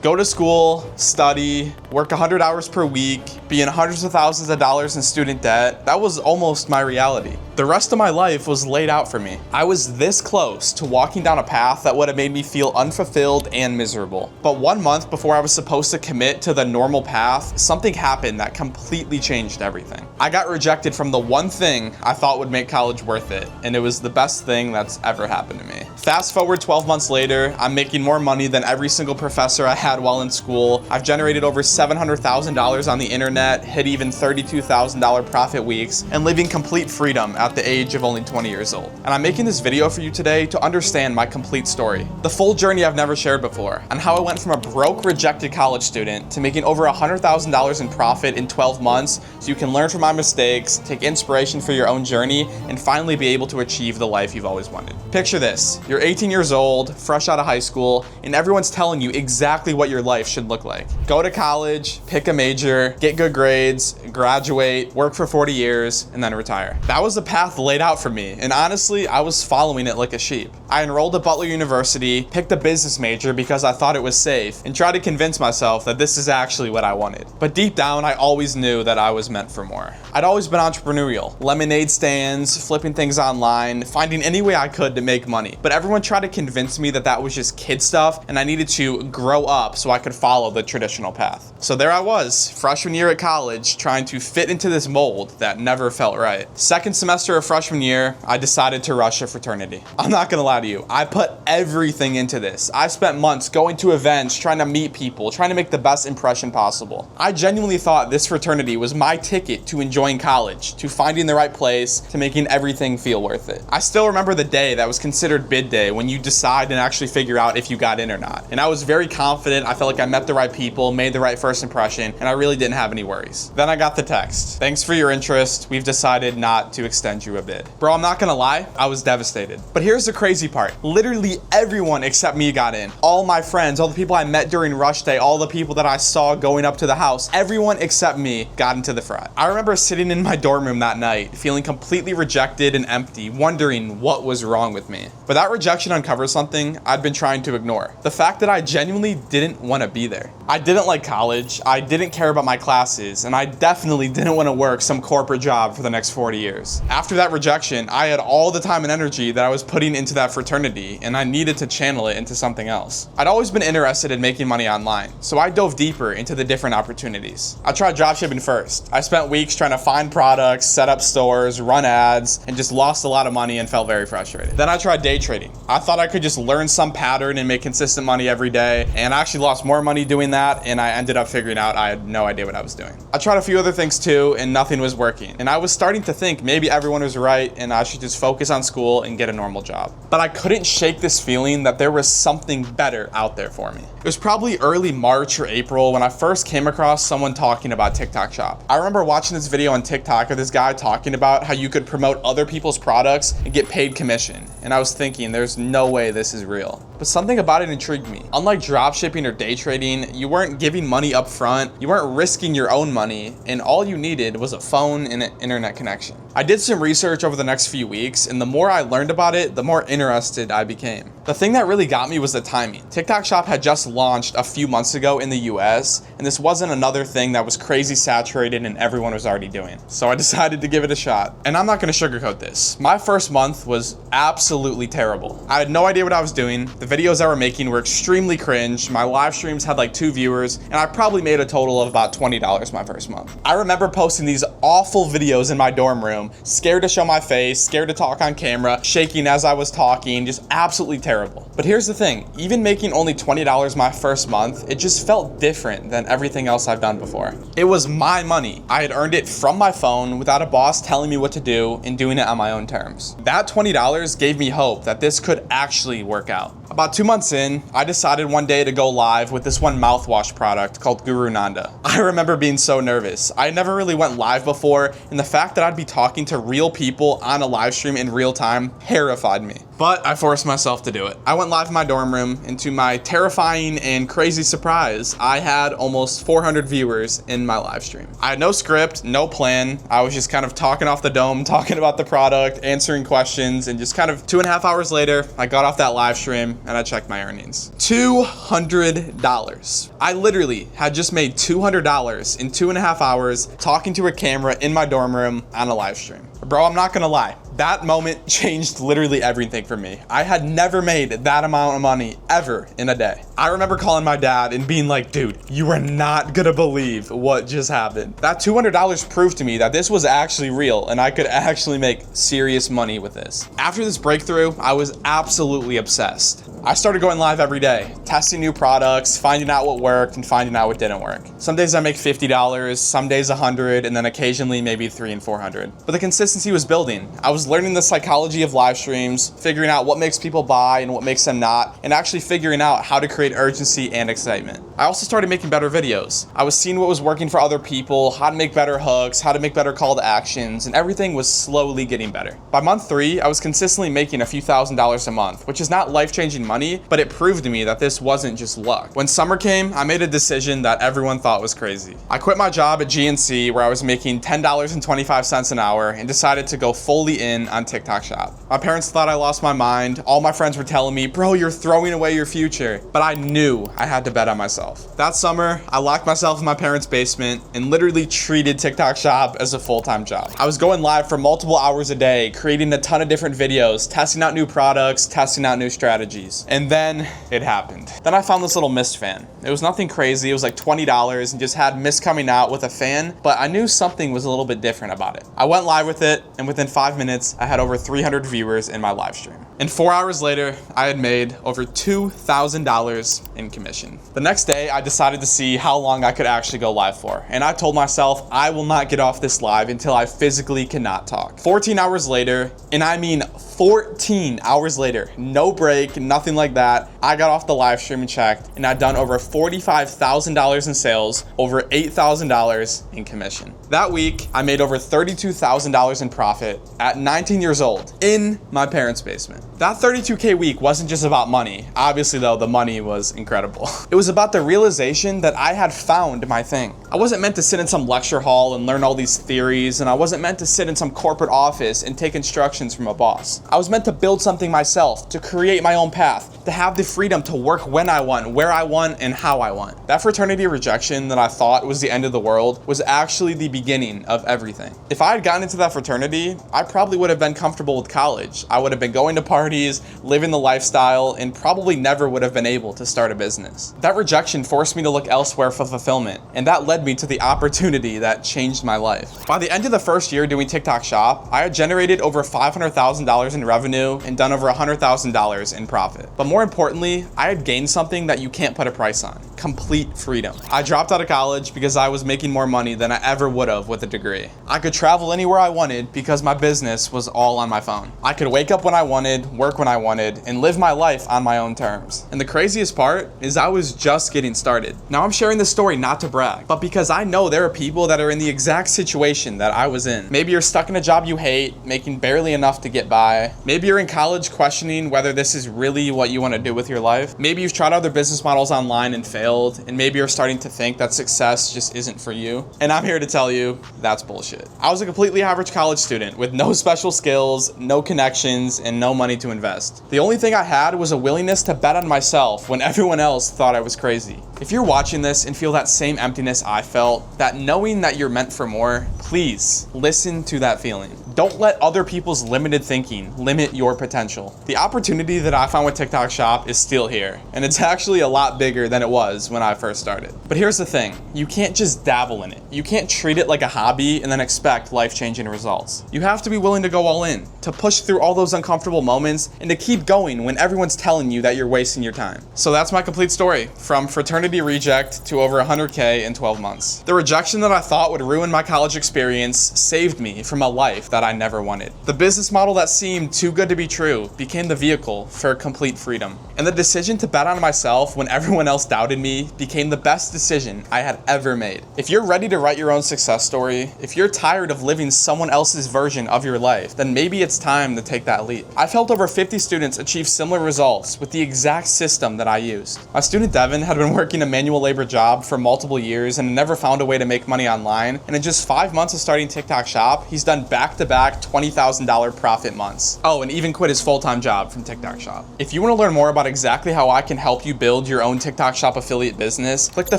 Go to school, study, work 100 hours per week, be in hundreds of thousands of dollars in student debt. That was almost my reality. The rest of my life was laid out for me. I was this close to walking down a path that would have made me feel unfulfilled and miserable. But 1 month before I was supposed to commit to the normal path, something happened that completely changed everything. I got rejected from the one thing I thought would make college worth it, and it was the best thing that's ever happened to me. Fast forward 12 months later, I'm making more money than every single professor I had while in school. I've generated over $700,000 on the internet, hit even $32,000 profit weeks, and living complete freedom at the age of only 20 years old. And I'm making this video for you today to understand my complete story, the full journey I've never shared before, and how I went from a broke, rejected college student to making over $100,000 in profit in 12 months, so you can learn from my mistakes, take inspiration for your own journey, and finally be able to achieve the life you've always wanted. Picture this: you're 18 years old, fresh out of high school, and everyone's telling you exactly what your life should look like. Go to college, pick a major, get good grades, graduate, work for 40 years, and then retire. That was the path laid out for me, and honestly, I was following it like a sheep. I enrolled at Butler University, picked a business major because I thought it was safe, and tried to convince myself that this is actually what I wanted. But deep down, I always knew that I was meant for more. I'd always been entrepreneurial, lemonade stands, flipping things online, finding any way I could to make money. But everyone tried to convince me that that was just kid stuff, and I needed to grow up so I could follow the traditional path. So there I was, freshman year at college, trying to fit into this mold that never felt right. Second semester of freshman year, I decided to rush a fraternity. I'm not gonna lie to you, I put everything into this. I spent months going to events, trying to meet people, trying to make the best impression possible. I genuinely thought this fraternity was my ticket to enjoying college, to finding the right place, to making everything feel worth it. I still remember the day that was considered bid day, when you decide and actually figure out if you got in or not. And I was very confident. I felt like I met the right people, made the right first impression, and I really didn't have any worries. Then I got the text: "Thanks for your interest. We've decided not to extend you a bid." Bro, I'm not gonna lie, I was devastated. But here's the crazy part. Literally everyone except me got in. All my friends, all the people I met during rush day, all the people that I saw going up to the house, everyone except me got into the frat. I remember sitting in my dorm room that night, feeling completely rejected and empty, wondering what was wrong with me. But that rejection uncovered something I'd been trying to ignore. The fact that I genuinely didn't want to be there. I didn't like college, I didn't care about my classes, and I definitely didn't want to work some corporate job for the next 40 years. After that rejection, I had all the time and energy that I was putting into that fraternity, and I needed to channel it into something else. I'd always been interested in making money online, so I dove deeper into the different opportunities. I tried dropshipping first. I spent weeks trying to find products, set up stores, run ads, and just lost a lot of money and felt very frustrated. Then I tried day trading. I thought I could just learn some pattern and make consistent money every day, and I actually lost more money doing that, and I ended up figuring out I had no idea what I was doing. I tried a few other things too, and nothing was working. And I was starting to think maybe everyone was right and I should just focus on school and get a normal job. But I couldn't shake this feeling that there was something better out there for me. It was probably early March or April when I first came across someone talking about TikTok Shop. I remember watching this video on TikTok of this guy talking about how you could promote other people's products and get paid commission. And I was thinking, there's no way this is real. But something about it intrigued me. Unlike dropshipping or day trading, you weren't giving money up front, you weren't risking your own money, and all you needed was a phone and an internet connection. I did some research over the next few weeks, and the more I learned about it, the more interested I became. The thing that really got me was the timing. TikTok Shop had just launched a few months ago in the US, and this wasn't another thing that was crazy saturated and everyone was already doing. So I decided to give it a shot. And I'm not gonna sugarcoat this. My first month was absolutely terrible. I had no idea what I was doing. The videos I were making were extremely cringe. My live streams had like 2 viewers, and I probably made a total of about $20 my first month. I remember posting these awful videos in my dorm room, scared to show my face, scared to talk on camera, shaking as I was talking, just absolutely terrible. But here's the thing, even making only $20 my first month, it just felt different than everything else I've done before. It was my money. I had earned it from my phone without a boss telling me what to do and doing it on my own terms. That $20 gave me hope that this could actually work out. About 2 months in, I decided one day to go live with this one mouthwash product called Guru Nanda. I remember being so nervous. I never really went live before, and the fact that I'd be talking to real people on a live stream in real time terrified me. But I forced myself to do it. I went live in my dorm room, and to my terrifying and crazy surprise, I had almost 400 viewers in my live stream. I had no script, no plan. I was just kind of talking off the dome, talking about the product, answering questions, and just kind of 2.5 hours later, I got off that live stream and I checked my earnings. $200. I literally had just made $200 in 2.5 hours talking to a camera in my dorm room on a live stream. Bro, I'm not gonna lie. That moment changed literally everything for me. I had never made that amount of money ever in a day. I remember calling my dad and being like, dude, you are not gonna believe what just happened. That $200 proved to me that this was actually real and I could actually make serious money with this. After this breakthrough, I was absolutely obsessed. I started going live every day, testing new products, finding out what worked and finding out what didn't work. Some days I make $50, some days $100, and then occasionally maybe $300 and $400. But the consistency was building. I was learning the psychology of live streams, figuring out what makes people buy and what makes them not, and actually figuring out how to create urgency and excitement. I also started making better videos. I was seeing what was working for other people, how to make better hooks, how to make better call to actions, and everything was slowly getting better. By month 3, I was consistently making a few $1,000s a month, which is not life-changing money, but it proved to me that this wasn't just luck. When summer came, I made a decision that everyone thought was crazy. I quit my job at GNC where I was making $10.25 an hour and decided to go fully in on TikTok Shop. My parents thought I lost my mind. All my friends were telling me, bro, you're throwing away your future. But I knew I had to bet on myself. That summer, I locked myself in my parents' basement and literally treated TikTok Shop as a full-time job. I was going live for multiple hours a day, creating a ton of different videos, testing out new products, testing out new strategies. And then it happened. Then I found this little mist fan. It was nothing crazy. It was like $20 and just had mist coming out with a fan, but I knew something was a little bit different about it. I went live with it, and within 5 minutes, I had over 300 viewers in my live stream. And 4 hours later, I had made over $2,000 in commission. The next day, I decided to see how long I could actually go live for. And I told myself, I will not get off this live until I physically cannot talk. 14 hours later, and I mean 14 hours later, no break, nothing like that, I got off the live stream and checked, and I'd done over $45,000 in sales, over $8,000 in commission. That week, I made over $32,000 in profit at 19 years old in my parents' basement. That 32K week wasn't just about money. Obviously though, the money was incredible. It was about the realization that I had found my thing. I wasn't meant to sit in some lecture hall and learn all these theories, and I wasn't meant to sit in some corporate office and take instructions from a boss. I was meant to build something myself, to create my own path, to have the freedom to work when I want, where I want, and how I want. That fraternity rejection that I thought was the end of the world was actually the beginning of everything. If I had gotten into that fraternity, I probably would have been comfortable with college. I would have been going to parties, living the lifestyle, and probably never would have been able to start a business. That rejection forced me to look elsewhere for fulfillment, and that led me to the opportunity that changed my life. By the end of the first year doing TikTok Shop, I had generated over $500,000 in revenue and done over $100,000 in profit. But more importantly, I had gained something that you can't put a price on: complete freedom. I dropped out of college because I was making more money than I ever would have with a degree. I could travel anywhere I wanted because my business was all on my phone. I could wake up when I wanted, work when I wanted, and live my life on my own terms. And the craziest part is I was just getting started. Now I'm sharing this story not to brag, but because I know there are people that are in the exact situation that I was in. Maybe you're stuck in a job you hate, making barely enough to get by. Maybe you're in college questioning whether this is really what you want to do with your life. Maybe you've tried other business models online and failed, and maybe you're starting to think that success just isn't for you. And I'm here to tell you that's bullshit. I was a completely average college student with no special skills, no connections, and no money to invest. The only thing I had was a willingness to bet on myself when everyone else thought I was crazy. If you're watching this and feel that same emptiness I felt, that knowing that you're meant for more, please listen to that feeling. Don't let other people's limited thinking limit your potential. The opportunity that I found with TikTok Shop is still here, and it's actually a lot bigger than it was when I first started. But here's the thing, you can't just dabble in it. You can't treat it like a hobby and then expect life-changing results. You have to be willing to go all in, to push through all those uncomfortable moments, and to keep going when everyone's telling you that you're wasting your time. So that's my complete story, from fraternity reject to over 100K in 12 months. The rejection that I thought would ruin my college experience saved me from a life that I never wanted. The business model that seemed too good to be true became the vehicle for complete freedom. And the decision to bet on myself when everyone else doubted me became the best decision I had ever made. If you're ready to write your own success story, if you're tired of living someone else's version of your life, then maybe it's time to take that leap. I've helped over 50 students achieve similar results with the exact system that I used. My student Devin had been working a manual labor job for multiple years and never found a way to make money online. And in just 5 months of starting TikTok Shop, he's done back-to-back back-to-back $20,000 profit months. Oh, and even quit his full-time job from TikTok Shop. If you want to learn more about exactly how I can help you build your own TikTok Shop affiliate business, click the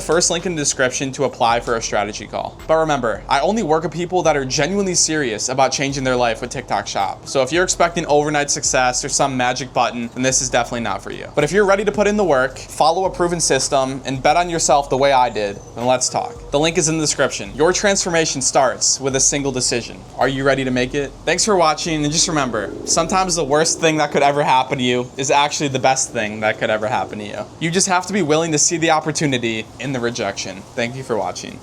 first link in the description to apply for a strategy call. But remember, I only work with people that are genuinely serious about changing their life with TikTok Shop. So if you're expecting overnight success or some magic button, then this is definitely not for you. But if you're ready to put in the work, follow a proven system, and bet on yourself the way I did, then let's talk. The link is in the description. Your transformation starts with a single decision. Are you ready to make it? Thanks for watching, and just remember, sometimes the worst thing that could ever happen to you is actually the best thing that could ever happen to you. You just have to be willing to see the opportunity in the rejection. Thank you for watching.